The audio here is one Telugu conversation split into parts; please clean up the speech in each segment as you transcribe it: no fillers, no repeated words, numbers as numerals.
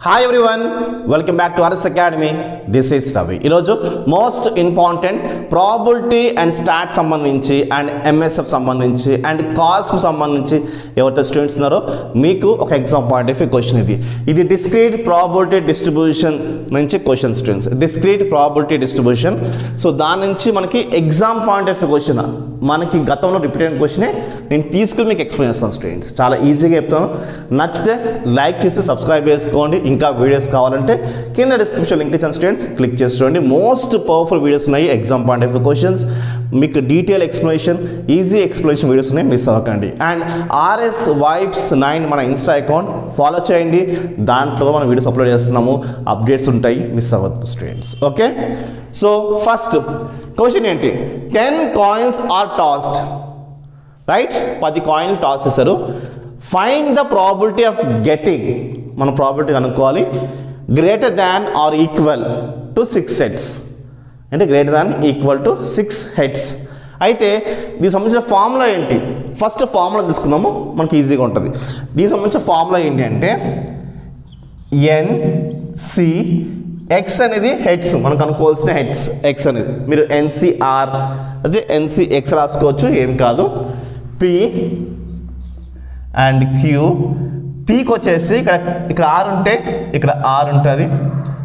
Hi everyone, welcome back to RS academy. This is Ravi. ఈరోజు most important probability and stat సంబంధించి అండ్ ఎంఎస్ఎఫ్ సంబంధించి అండ్ కాస్మ్ సంబంధించి ఎవరైతే స్టూడెంట్స్ ఉన్నారో మీకు ఒక exam point of view question ఇది డిస్క్రీట్ ప్రాబిలిటీ డిస్ట్రిబ్యూషన్ నుంచి question students. Discrete probability distribution, so దాని నుంచి మనకి exam point of view question మనకి గతంలో రిపీట్ అయిన క్వశ్చనే నేను తీసుకుని మీకు ఎక్స్ప్లెయిన్ చేస్తాను స్టూడెంట్స్. చాలా ఈజీగా చెప్తాను. నచ్చితే లైక్ చేసి సబ్స్క్రైబ్ చేసుకోండి. ఇంకా వీడియోస్ కావాలంటే కింద డిస్క్రిప్షన్ లింక్ ఇచ్చాను స్టూడెంట్స్, క్లిక్ చేసి చూడండి. మోస్ట్ పవర్ఫుల్ వీడియోస్ ఉన్నాయి. Exam point of view questions, మీకు detail explanation, easy explanation videos ఉన్నాయి, మిస్ అవ్వకండి. అండ్ ఆర్ఎస్ వైబ్స్ 9 మన ఇన్స్టా అకౌంట్ ఫాలో చేయండి. దాంట్లో మనం వీడియోస్ అప్లోడ్ చేస్తున్నాము, అప్డేట్స్ ఉంటాయి, మిస్ అవ్వద్దు students. Okay, so first question ఏంటి? 10 కాయిన్స్ ఆర్ టాస్డ్, రైట్? 10 కాయిన్లు టాస్ చేశారు. Find the probability of getting, మన ప్రాబిలిటీ కనుక్కోవాలి. Greater than or equal to 6 heads, అంటే greater than equal to 6 heads. అయితే దీనికి సంబంధించిన ఫార్ములా ఏంటి? ఫస్ట్ ఫార్ములా తీసుకుందాము, మనకి ఈజీగా ఉంటుంది. దీనికి సంబంధించిన ఫార్ములా ఏంటి అంటే ఎన్సి ఎక్స్ అనేది హెడ్స్, మనకు అనుకోవాల్సిన హెడ్స్ ఎక్స్ అనేది. మీరు ఎన్సిఆర్ అదే ఎన్సిఎక్స్ రాసుకోవచ్చు, ఏం కాదు. P and Q. పీకి వచ్చేసి ఇక్కడ ఆర్ ఉంటే ఇక్కడ ఆర్ ఉంటుంది,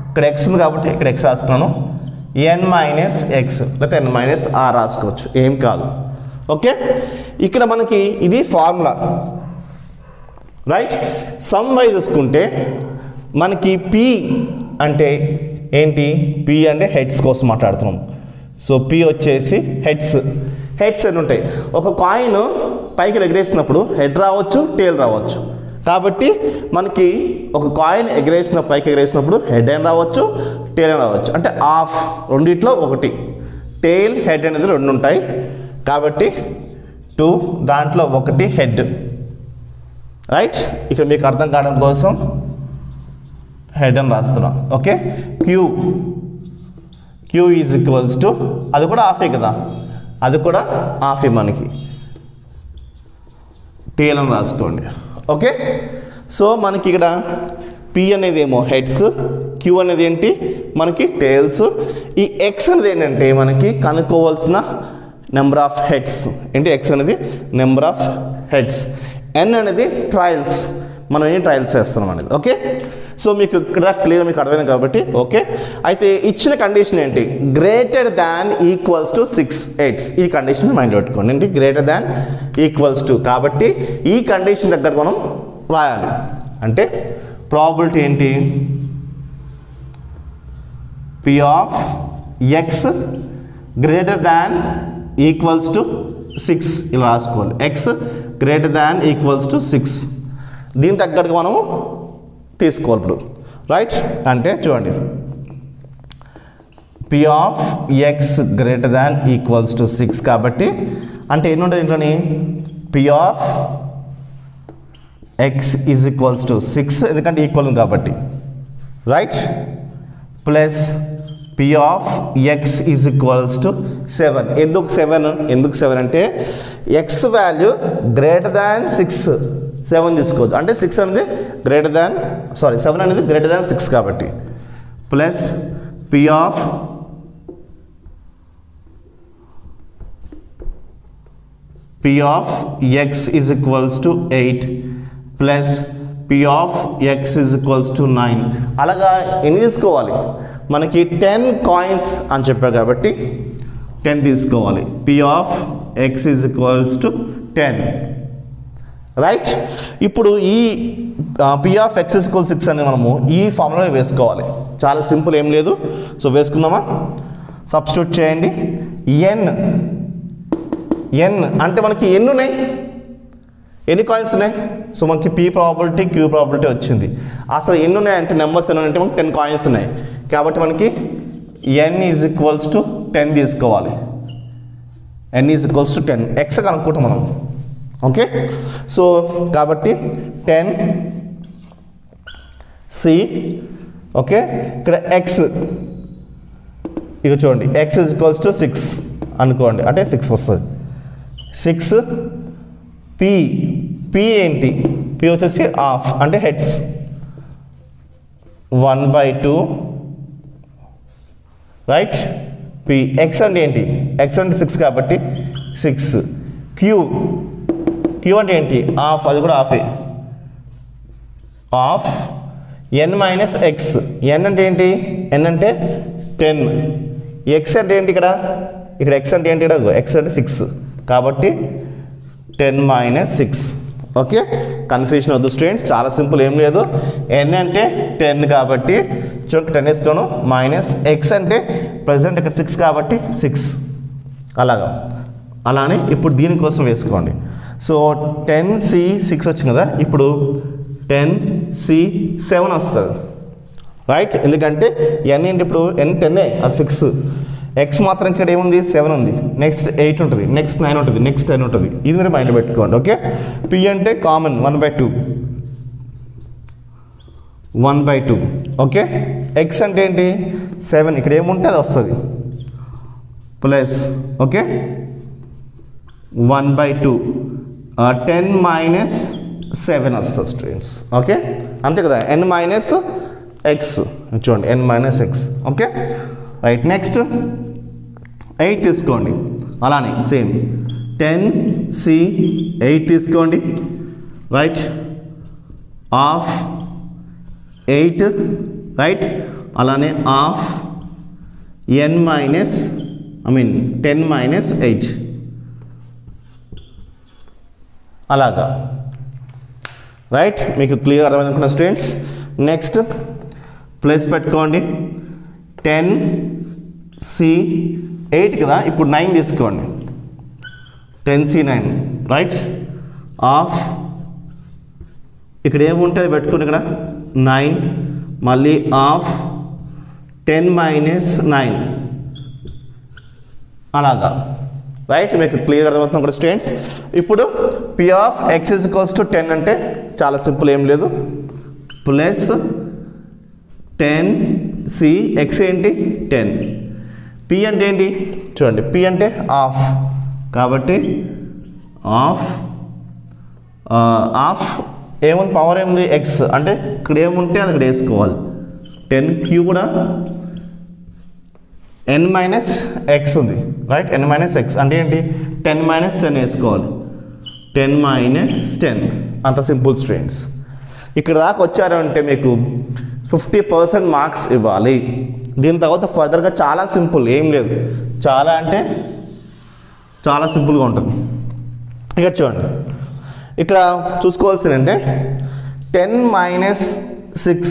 ఇక్కడ ఎక్స్ ఉంది కాబట్టి ఇక్కడ ఎక్స్ రాసుకున్నాను. ఎన్ మైనస్ ఎక్స్ లేకపోతే ఎన్ మైనస్ ఆర్ రాసుకోవచ్చు, ఏం కాదు. ఓకే, ఇక్కడ మనకి ఇది ఫార్ములా, రైట్? సమ్ వైజ్ చూసుకుంటే మనకి పి అంటే ఏంటి? పి అంటే హెడ్స్ కోసం మాట్లాడుతున్నాం. సో పి వచ్చేసి హెడ్స్. హెడ్స్ ఎన్ని ఉంటాయి? ఒక కాయిన్ పైకి ఎగరేసినప్పుడు హెడ్ రావచ్చు, టేల్ రావచ్చు. కాబట్టి మనకి ఒక కాయిన్ పైకి ఎగరేసినప్పుడు హెడ్ అయిన రావచ్చు, టేల్ అయిన రావచ్చు. అంటే హాఫ్, రెండిట్లో ఒకటి. టేల్ హెడ్ అనేది 2 ఉంటాయి కాబట్టి 2, దాంట్లో ఒకటి హెడ్, రైట్? ఇక్కడ మీకు అర్థం కావడం కోసం హెడ్ అని రాస్తున్నాం. Okay, q is equals to, అది కూడా హాఫే కదా, అది కూడా హాఫే మనకి. టేల్ అని రాసుకోండి. ఓకే, సో మనకి ఇక్కడ పి అనేది ఏమో హెడ్స్, క్యూ అనేది ఏంటి మనకి టేల్స్. ఈ ఎక్స్ అనేది ఏంటంటే మనకి కనుక్కోవాల్సిన నెంబర్ ఆఫ్ హెడ్స్. ఏంటి? ఎక్స్ అనేది నెంబర్ ఆఫ్ హెడ్స్. ఎన్ అనేది ట్రయల్స్, మనం ఏం ట్రయల్స్ చేస్తున్నాం అనేది. ఓకే, సో మీకు ఇక్కడ క్లియర్ మీకు అర్థమైంది కాబట్టి. ఓకే, అయితే ఇచ్చిన కండిషన్ ఏంటి? Greater than equals to 6 heads. ఈ కండిషన్ మైండ్ పెట్టుకోండి. ఏంటి? Greater than equals to. కాబట్టి ఈ కండిషన్ దగ్గర మనం రాయాలి. అంటే ప్రాబిలిటీ ఏంటి? P of X greater than equals to 6 ఇలా రాసుకోవాలి. X greater than equals to 6. దీని తగ్గట్టుగా మనము తీసుకోవాలి ఇప్పుడు, రైట్? అంటే చూడండి, P of X greater than equals to 6 కాబట్టి అంటే ఎన్ని ఉంటుంది ఇంట్లోని? P of X is equals to 6, ఎందుకంటే ఈక్వల్ ఉంది కాబట్టి, right? Plus P of X is equals to 7. ఎందుకు 7? ఎందుకు 7 అంటే ఎక్స్ వాల్యూ గ్రేటర్ దాన్ 6, 7 తీసుకోవచ్చు. అంటే 6 అనేది గ్రేటర్ దాన్ 7 అనేది గ్రేటర్ దాన్ 6 కాబట్టి. Plus P of X is equals to 8 plus P of X is equals to 9. అలాగా ఎన్ని తీసుకోవాలి? మనకి 10 కాయిన్స్ అని చెప్పారు కాబట్టి 10 తీసుకోవాలి. P of X is equals to 10, right? ఇప్పుడు ఈ P of X is equal 6 అని మనము ఈ ఫార్ములాలో వేసుకోవాలి. చాలా సింపుల్, ఏం లేదు. సో వేసుకుందామా? సబ్స్టిట్యూట్ చేయండి. ఎన్ అంటే మనకి ఎన్ని ఉన్నాయి? ఎన్ని కాయిన్స్ ఉన్నాయి? సో మనకి పి ప్రాబిలిటీ, క్యూ ప్రాబిలిటీ వచ్చింది. అసలు ఎన్ని ఉన్నాయి అంటే నెంబర్స్ ఎన్ని అంటే మనకి 10 కాయిన్స్ ఉన్నాయి కాబట్టి మనకి ఎన్ ఈజ్ ఈక్వల్స్ టు 10 తీసుకోవాలి. ఎన్ ఈజ్ ఈక్వల్స్ టు 10. ఎక్స్ కనుక్కుంటాం మనం. ఓకే, సో కాబట్టి 10 సి. ఓకే, ఇక్కడ ఎక్స్ ఇక చూడండి, ఎక్స్ ఈజ్ ఈక్వల్స్ టు 6 అనుకోండి, అంటే 6 వస్తుంది. 6 పి ఏంటి? పి వచ్చేసి హాఫ్ అంటే హెడ్స్. 1/2 రైట్. పి ఎక్స్ అంటే ఏంటి, ఎక్స్ అంటే 6 కాబట్టి 6. క్యూ అంటే ఏంటి, హాఫ్, అది కూడా హాఫే, half n minus x. n అంటే ఏంటి, n అంటే 10. ఎక్స్ అంటే ఏంటి, ఇక్కడ ఎక్స్ అంటే ఏంటి, ఇక్కడ ఎక్స్ అంటే 6 కాబట్టి 10 మైనస్ 6. ఓకే, కన్ఫ్యూషన్ వద్దు స్టూడెంట్స్, చాలా సింపుల్, ఏం లేదు. n అంటే 10 కాబట్టి చూడండి 10 వేసుకోను, మైనస్ ఎక్స్ అంటే ప్రజెంట్ ఇక్కడ 6 కాబట్టి 6. అలానే ఇప్పుడు దీనికోసం వేసుకోండి. సో 10c6 వచ్చింది కదా, ఇప్పుడు 10c7 వస్తుంది రైట్. ఎందుకంటే n ఏంటి, ఇప్పుడు n 10 అది ఫిక్స్. ఎక్స్ మాత్రం ఇక్కడ ఏముంది, 7 ఉంది, నెక్స్ట్ 8 ఉంటుంది, నెక్స్ట్ 9 ఉంటుంది, నెక్స్ట్ 10 ఉంటుంది. ఇది మీరు మైండ్లో పెట్టుకోండి. ఓకే, పి అంటే కామన్ 1/2. ఓకే, ఎక్స్ అంటే ఏంటి 7, ఇక్కడ ఏముంటే అది వస్తుంది, ప్లస్ ఓకే 1/2 10 మైనస్ 7 వస్తుంది స్టూడెంట్స్. ఓకే, అంతే కదా, n మైనస్ ఎక్స్ చూడండి, n minus X. Okay right. Next 8 తీసుకోండి, అలానే సేమ్ 10c8 తీసుకోండి రైట్, హాఫ్ 8 రైట్, అలానే హాఫ్ n మైనస్ 10 మైనస్ 8 అలాగా రైట్. మీకు క్లియర్ అర్థమైంది అనుకున్న స్టూడెంట్స్. నెక్స్ట్ ప్లస్ పెట్టుకోండి, 10c8 కదా, ఇప్పుడు 9 తీసుకోండి, 10c9 రైట్, హాఫ్ ఇక్కడ ఏముంటుంది పెట్టుకోండి, ఇక్కడ 9 మళ్ళీ హాఫ్ 10 మైనస్ 9 అలాగా రైట్. మీకు క్లియర్ అర్థమవుతుంది ఇక్కడ స్టూడెంట్స్. ఇప్పుడు P of X is equals to 10 అంటే చాలా సింపుల్, ఏం లేదు, ప్లస్ 10c ఎక్స్ ఏంటి 10, పి అంటే ఏంటి చూడండి, పి అంటే హాఫ్ కాబట్టి హాఫ్ ఏముంది, పవర్ ఏముంది ఎక్స్, అంటే ఇక్కడ ఏముంటే అది ఇక్కడ వేసుకోవాలి. 10q కూడా n మైనస్ ఎక్స్ ఉంది రైట్, n మైనస్ ఎక్స్ అంటే ఏంటి 10 మైనస్ 10 వేసుకోవాలి, 10 మైనస్ 10. అంత సింపుల్ స్టూడెంట్స్. ఇక్కడ దాకా వచ్చారంటే మీకు 50% మార్క్స్ ఇవ్వాలి. దీని తర్వాత ఫర్దర్గా చాలా సింపుల్, ఏం లేదు, చాలా అంటే చాలా సింపుల్గా ఉంటుంది. ఇక్కడ చూడండి, ఇక్కడ చూసుకోవాల్సింది అంటే 10 మైనస్ 6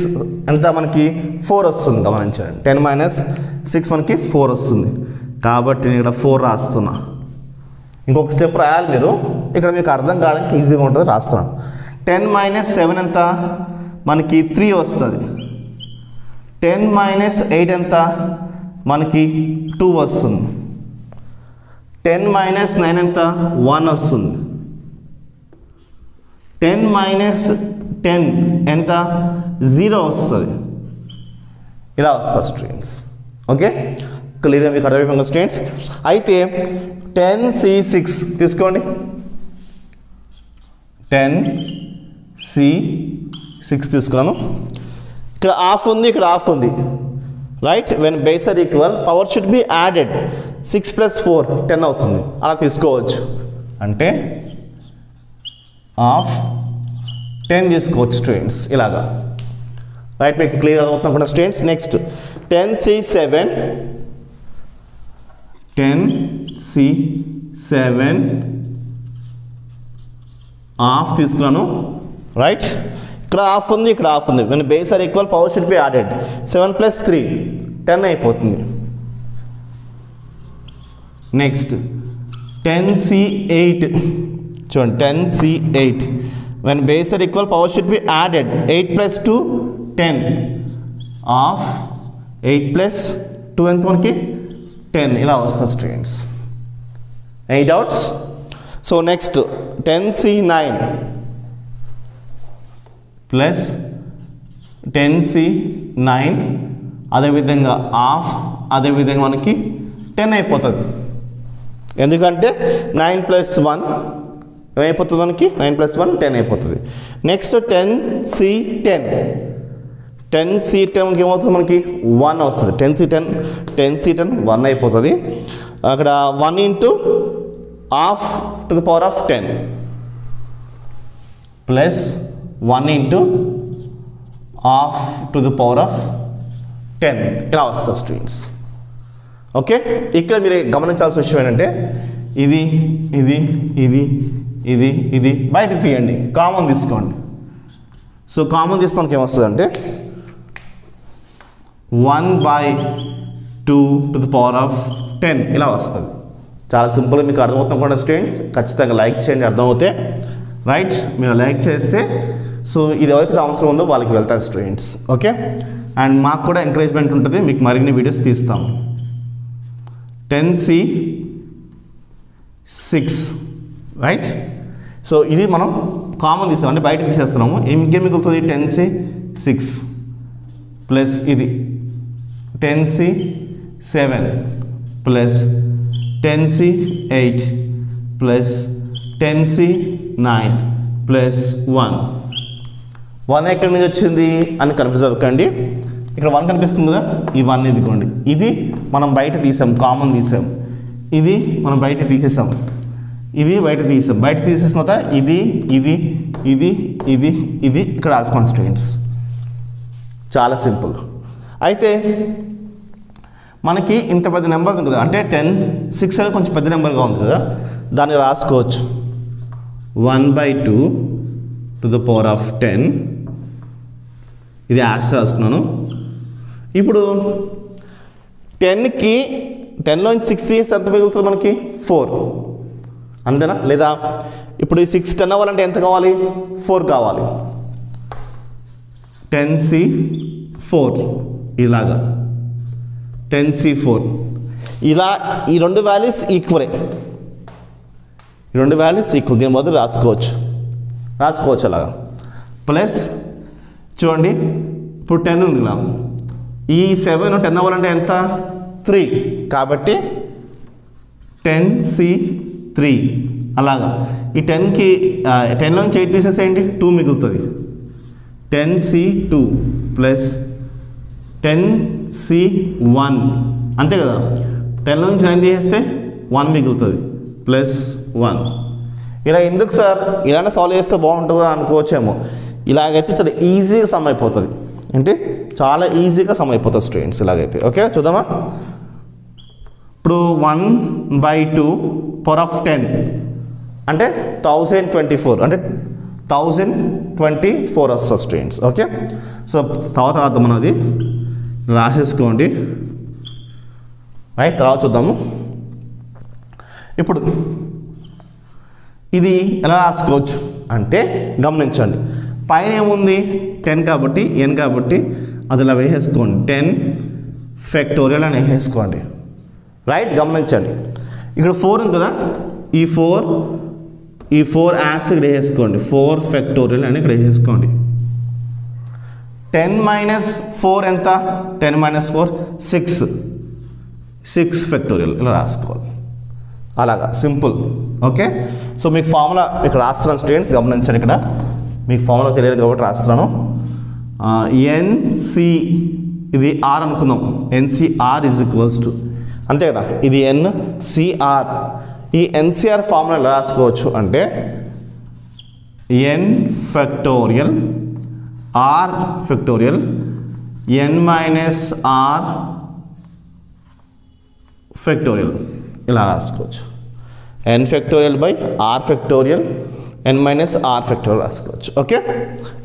ఎంత మనకి 4 వస్తుంది, గమనించండి. 10 మైనస్ 6 మనకి 4 వస్తుంది కాబట్టి నేను ఇక్కడ 4 రాస్తున్నా. ఇంకొక స్టెప్ రాయాలి మీరు, ఇక్కడ మీకు అర్థం కావడానికి ఈజీగా ఉంటుంది, రాస్తున్నాను. 10 మైనస్ 7 ఎంత మనకి 3 వస్తుంది, 10 మైనస్ 8 ఎంత మనకి 2 వస్తుంది, 10 మైనస్ 9 ఎంత 1 వస్తుంది, 10 మైనస్ 10 ఎంత 0 వస్తుంది. ఇలా వస్తుంది స్టూడెంట్స్. ఓకే, క్లియర్గా మీకు అర్థమైపోయింది స్టూడెంట్స్. అయితే 10c6 తీసుకోండి, 10c6 తీసుకున్నాను. ఇక్కడ హాఫ్ ఉంది, ఇక్కడ హాఫ్ ఉంది right. When base are equal power should be added, 6 + 4 10 అవుతుంది, అలా తీసుకోవచ్చు. అంటే హాఫ్ 10 తీసుకోవచ్చు స్టూడెంట్స్, ఇలాగా రైట్. మీకు క్లియర్ అవుతుంది అనుకుంటా స్టూడెంట్స్. నెక్స్ట్ 10c7 హాఫ్ తీసుకున్నాను రైట్. ఇక్కడ హాఫ్ ఉంది, ఇక్కడ హాఫ్ ఉంది. When base are equal power should be added, 7 + 3 10 అయిపోతుంది. నెక్స్ట్ 10c8 చూడండి, 10c8 when base are equal power should be added, 8 + 2 10 half 8 + 2 ఎంత మనకి 10 ఇలా వస్తుంది students. Any doubts? So next 10c9 plus 10c9 అదేవిధంగా హాఫ్, అదేవిధంగా మనకి 10 అయిపోతుంది. ఎందుకంటే 9 + 1 ఏమైపోతుంది మనకి, 9 + 1 10 అయిపోతుంది. నెక్స్ట్ 10c10 10c10కి ఏమవుతుంది మనకి 1 వస్తుంది. 10c10 1 అయిపోతుంది. అక్కడ 1 into half to the power of 10 plus 1 into half to the power of 10 ఇలా వస్తుంది స్టూడెంట్స్. ఓకే, ఇక్కడ మీరు గమనించాల్సిన విషయం ఏంటంటే ఇది ఇది ఇది ఇది ఇది బయట తీయండి, కామన్ తీసుకోండి. సో కామన్ తీసుకోవడానికి ఏమొస్తుంది అంటే 1/2 టు ద పవర్ ఆఫ్ 10 ఇలా వస్తుంది. చాలా సింపుల్గా మీకు అర్థమవుతుంది కూడా స్టూడెంట్స్. ఖచ్చితంగా లైక్ చేయండి అర్థమవుతే, రైట్? మీరు లైక్ చేస్తే సో ఇది ఎవరికి అవసరం ఉందో వాళ్ళకి వెళ్తారు స్టూడెంట్స్. ఓకే, అండ్ మాకు కూడా ఎంకరేజ్మెంట్ ఉంటుంది, మీకు మరిన్ని వీడియోస్ తీస్తాము. 10c6 right. సో ఇది మనం కామన్ తీస్తాం అంటే బయట తీసేస్తున్నాము. ఇంకేం మిగులుతుంది? 10c6 ప్లస్ ఇది 10c7 plus 10c8 plus 10c9 plus 1 ఎక్కడి నుంచి వచ్చింది అని కన్ఫ్యూజ్ అవ్వకండి. ఇక్కడ 1 కనిపిస్తుంది కదా, ఈ 1 ఇదిగోండి. ఇది మనం బయట తీసాం, కామన్ తీసాం. ఇది మనం బయట తీసేసాం, ఇది బయట తీసాం. బయట తీసేసిన తర్వాత ఇది ఇది ఇది ఇది ఇది ఇక్కడ రాసుకోండి స్టూడెంట్స్. చాలా సింపుల్. అయితే మనకి ఇంత పెద్ద నెంబర్ ఉంది కదా, అంటే 10(6) అనేది కొంచెం పెద్ద నెంబర్గా ఉంది కదా, దాన్ని రాసుకోవచ్చు 1/2 టు ద పవర్ ఆఫ్ 10. ఇది యాస్ రాస్తున్నాను. ఇప్పుడు 10కి 10లోంచి 6 తీసి ఎంత మిగులుతుంది మనకి? 4 అంతేనా? లేదా ఇప్పుడు ఈ 6 10 అవ్వాలంటే ఎంత కావాలి? 4 కావాలి. 10c4 ఇలాగా 10c4 ఇలా ఈ రెండు వాల్యూస్ ఈక్వలే, ఈ రెండు వాల్యూస్ ఈక్వల్. దీని బదులు రాసుకోవచ్చు అలాగా. ప్లస్ చూడండి, ఇప్పుడు 10 ఉంది ఇలా, ఈ 7 10 అవ్వాలంటే ఎంత? 3 కాబట్టి 10c3 అలాగా. ఈ 10కి 10లోంచి 8 తీసేసేయండి, 2 మిగులుతుంది. 10c2 ప్లస్ 10c1 అంతే కదా. 10లోంచి 9 తీసేస్తే 1 మిగులుతుంది ప్లస్ 1. ఇలా ఎందుకు సార్ ఇలానే సాల్వ్ చేస్తే బాగుంటుందా అనుకోవచ్చేమో. ఇలాగైతే చాలా ఈజీగా సమ్ అయిపోతుంది, అంటే చాలా ఈజీగా సమ్ అయిపోతుంది స్టూడెంట్స్ ఇలాగైతే. ఓకే, చూద్దామా? ఇప్పుడు 1/2 పవర్ ఆఫ్ 10 అంటే 1024 అంటే 1024 వస్తుంది స్టూడెంట్స్. ఓకే, సో తర్వాత మనం అది రాసేసుకోండి, రైట్? తర్వాత చూద్దాము. ఇప్పుడు ఇది ఎలా రాసుకోవచ్చు అంటే గమనించండి, పైన ఏముంది? 10 కాబట్టి n కాబట్టి అది ఇలా వేసేసుకోండి, 10 ఫ్యాక్టోరియల్ అని వేసేసుకోండి, రైట్? గమనించండి, ఇక్కడ 4 ఉంది కదా, ఈ 4 యాస్ ఇక్కడ వేసేసుకోండి, 4 ఫ్యాక్టోరియల్ అని ఇక్కడ వేసేసుకోండి. 10 - 4 ఎంత? 10 - 4 6 ఫ్యాక్టోరియల్ ఇలా రాసుకోవాలి, అలాగా సింపుల్. ఓకే, సో మీకు ఫార్ములా ఇక్కడ రాస్తున్నాను స్టూడెంట్స్, గమనించండి. ఇక్కడ మీకు ఫార్ములా తెలియదు కాబట్టి రాస్తున్నాను. NC ఇది R అనుకుందాం, NCR ఈజ్ ఈక్వల్స్ టు అంతే కదా, ఇది NCR. ఈ NCR ఫార్ములా ఎలా రాసుకోవచ్చు అంటే n factorial R factorial n - R factorial ఇలా రాసుకోవచ్చు. n factorial by R factorial n - R factorial రాసుకోవచ్చు. ఓకే,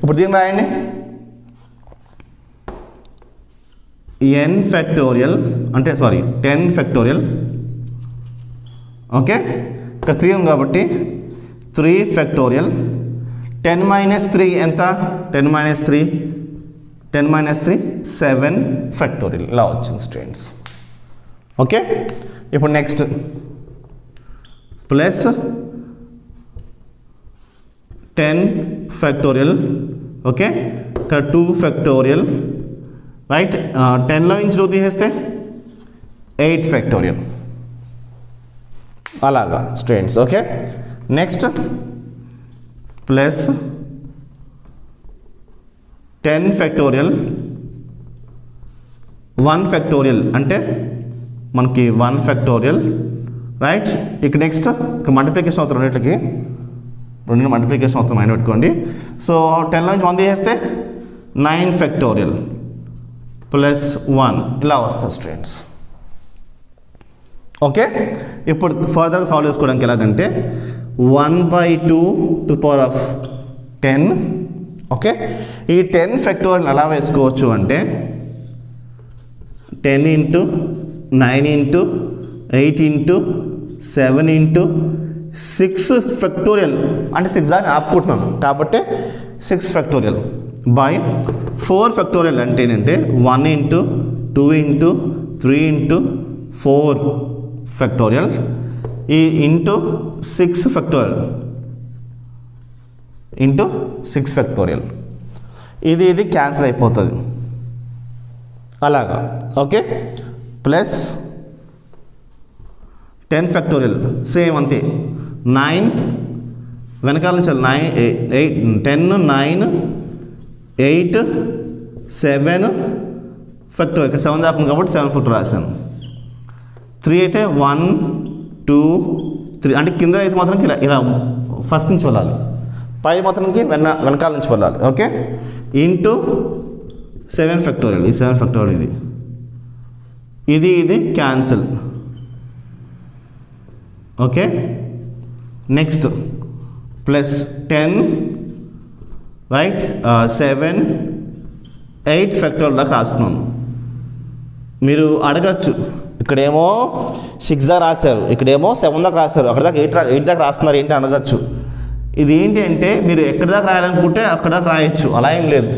ఇప్పుడు దీన్ని రాయండి, n ఫ్యాక్టోరియల్ అంటే 10 ఫ్యాక్టోరియల్. ఓకే, ఇక్కడ 3 ఉంది కాబట్టి 3 ఫ్యాక్టోరియల్. 10 - 3 ఎంత? 10 - 3 7 ఫ్యాక్టోరియల్ ఇలా వచ్చింది స్టూడెంట్స్. ఓకే, ఇప్పుడు నెక్స్ట్ ప్లస్ 10 ఫ్యాక్టోరియల్. ఓకే, ఇక్కడ 2 ఫ్యాక్టోరియల్, రైట్? 10లో నుంచి 2 తీసేస్తే 8 ఫ్యాక్టోరియల్ అలాగా students. Okay, next plus 10 factorial 1 factorial అంటే మనకి 1 ఫ్యాక్టోరియల్, రైట్. ఇక నెక్స్ట్ ఇక మల్టిప్లికేషన్ అవుతుంది, రెండింటికి మల్టిప్లికేషన్ అవుతుంది, మైండ్ పెట్టుకోండి. సో 10 నుంచి 1 తీసేస్తే 9 ఫ్యాక్టోరియల్ ప్లస్ 1 ఇలా వస్తుంది స్టూడెంట్స్. ఓకే, ఇప్పుడు ఫర్దర్గా సాల్వ్ చేసుకోవడానికి ఎలాగంటే 1/2 to the power of 10. Okay, ఈ 10 ఫ్యాక్టోరియల్ ఎలా వేసుకోవచ్చు అంటే 10 into 9 into 8 into 7 into 6 factorial అంటే 6 దాకా ఆపుకుంటున్నాను కాబట్టి 6 ఫ్యాక్టోరియల్ బై 4 ఫ్యాక్టోరియల్ అంటే ఏంటంటే 1 into 2 into 3 into 4 ఫ్యాక్టోరియల్ ఈ ఇంటూ 6 ఫ్యాక్టోరియల్ ఇంటూ 6 ఫ్యాక్టోరియల్. ఇది క్యాన్సిల్ అయిపోతుంది అలాగా. ఓకే, ప్లస్ 10 ఫ్యాక్టోరియల్ సేమ్ అంతే, 9 వెనకాల నుంచి 9 8 10 9 8 7 ఫ్యాక్టోరియల్, ఇక్కడ 7 దాకా కాబట్టి 7 ఫ్యాక్టోరియల్ రాశాను. 3 అయితే 1 2 3 అంటే కింద అయితే మాత్రం ఇలా ఫస్ట్ నుంచి వెళ్ళాలి, పై మాత్రానికి వెనకాల నుంచి వెళ్ళాలి. ఓకే, ఇంటూ 7 ఫ్యాక్టోరియల్, ఈ 7 ఫ్యాక్టోరియల్ ఇది cancel. Okay, next plus 10 right 7 8 factorial దాకా రాస్తున్నాను. మీరు అడగచ్చు ఇక్కడేమో 6 దాకా రాశారు, ఇక్కడేమో 7 దాకా రాశారు, అక్కడ దాకా 8 దాకా రాస్తున్నారు ఏంటి అనగచ్చు. ఇది ఏంటి అంటే మీరు ఎక్కడి దాకా రాయాలనుకుంటే అక్కడ దాకా రాయొచ్చు, అలా ఏం లేదు.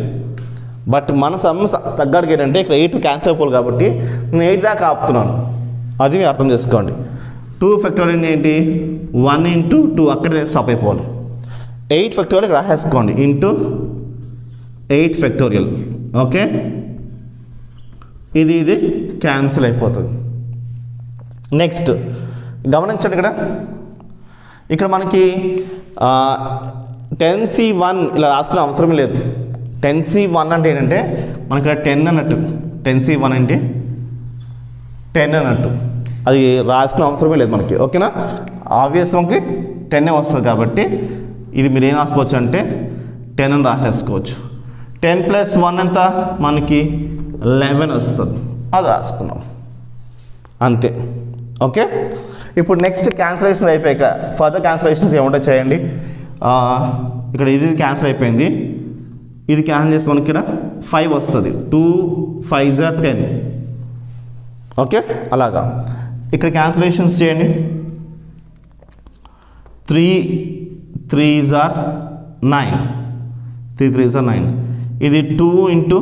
బట్ మన సమస్య తగ్గడానికి ఏంటంటే ఇక్కడ 8 క్యాన్సిల్ అయిపోవాలి కాబట్టి నేను 8 దాకా ఆపుతున్నాను, అది మీరు అర్థం చేసుకోండి. 2 ఫ్యాక్టోరియల్ ఏంటి 1 into 2 అక్కడే స్టాప్ అయిపోవాలి. 8 ఫ్యాక్టోరియల్ రాసేసుకోండి ఇంటూ 8 ఫ్యాక్టోరియల్. ఓకే, ఇది క్యాన్సిల్ అయిపోతుంది. నెక్స్ట్ గమనించండి, ఇక్కడ మనకి 10C1 ఇలా రాసిన అవసరం లేదు. 10C1 అంటే ఏంటంటే మనకి 10 అన్నట్టు, 10C1 అంటే 10 అన్నట్టు, అది రాసిన అవసరమే లేదు మనకి. ఓకేనా, ఆబ్వియస్ మనకి 10 వస్తుంది కాబట్టి ఇది మీరు ఏం రాసుకోవచ్చు అంటే 10 అని రాసేసుకోవచ్చు. 10 + 1 ఎంత మనకి 11 వస్తుంది, అది రాసుకున్నాం అంతే. ఓకే, ఇప్పుడు నెక్స్ట్ క్యాన్సిలేషన్ అయిపోయాక ఫర్దర్ క్యాన్సిలేషన్స్ ఏముంటాయి చేయండి. ఇక్కడ ఇది క్యాన్సిల్ అయిపోయింది, ఇది క్యాన్సిల్ చేస్తే మనకి ఇక్కడ 5 వస్తుంది, 2 5s are 10. ఓకే, అలాగా ఇక్కడ క్యాన్సిలేషన్స్ చేయండి. 3 3s are 9, 3 3s are 9, ఇది 2 into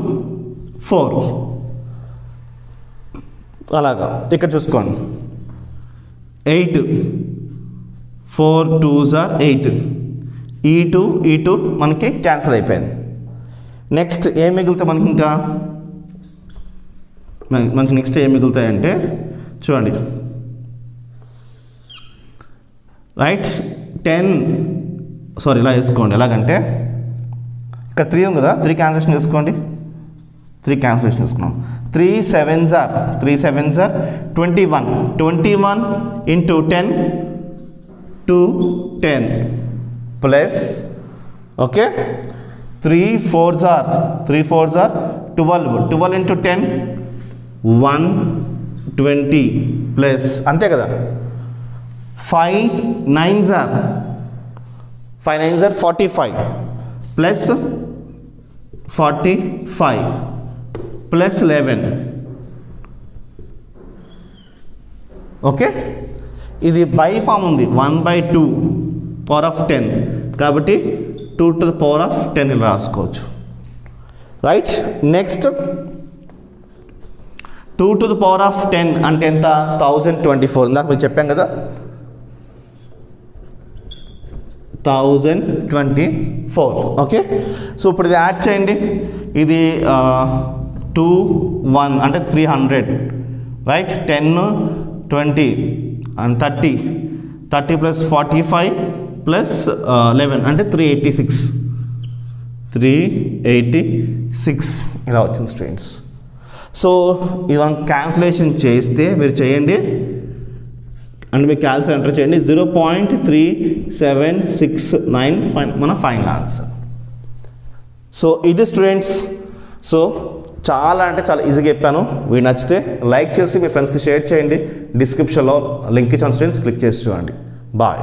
4 అలాగా. ఇక్కడ చూసుకోండి 8 4 2s are 8, ఈ 2 మనకి క్యాన్సిల్ అయిపోయింది. నెక్స్ట్ ఏం మిగులుతాయి మనకి, ఇంకా మనకి నెక్స్ట్ ఏం మిగులుతాయంటే చూడండి రైట్ 10 సారీ ఇలా వేసుకోండి. ఎలాగంటే ఇక్కడ 3 ఉంది కదా, 3 క్యాన్సిలేషన్ చేసుకోండి, 3 క్యాన్సిలేషన్ చేసుకున్నాం. 3 7s are 21, 21 into 10 to 10 plus okay 3 4s are 12 into 10 120 plus అంతే కదా. 5 9s are 45 plus 45 plus 11. Okay, ఇది బై ఫామ్ ఉంది 1/2 పవర్ ఆఫ్ 10 కాబట్టి 2 to the power of 10 ఇలా రాసుకోవచ్చు right. Next 2 to the power of 10 అంటే ఎంత 1024, ఇందాక మీకు చెప్పాం కదా 1024. ఓకే, సో ఇప్పుడు ఇది యాడ్ చేయండి, ఇది 2 1 అంటే 300 రైట్, 10 20 and 30 plus 45 plus 11 అంటే 386 ఇలా వచ్చింది స్టూడెంట్స్. సో ఇది క్యాన్సిలేషన్ చేస్తే మీరు చేయండి అండ్ మీ క్యాల్సిలేషన్ ఎంటర్ చేయండి 0.3769 మన ఫైనల్ ఆన్సర్. సో ఇది స్టూడెంట్స్. సో చాలా అంటే చాలా ఈజీగా చెప్పాను. వీడు నచ్చితే లైక్ చేసి మీ ఫ్రెండ్స్కి షేర్ చేయండి. డిస్క్రిప్షన్లో లింక్ ఇచ్చిన స్టూడెంట్స్ క్లిక్ చేసి చూడండి. బాయ్.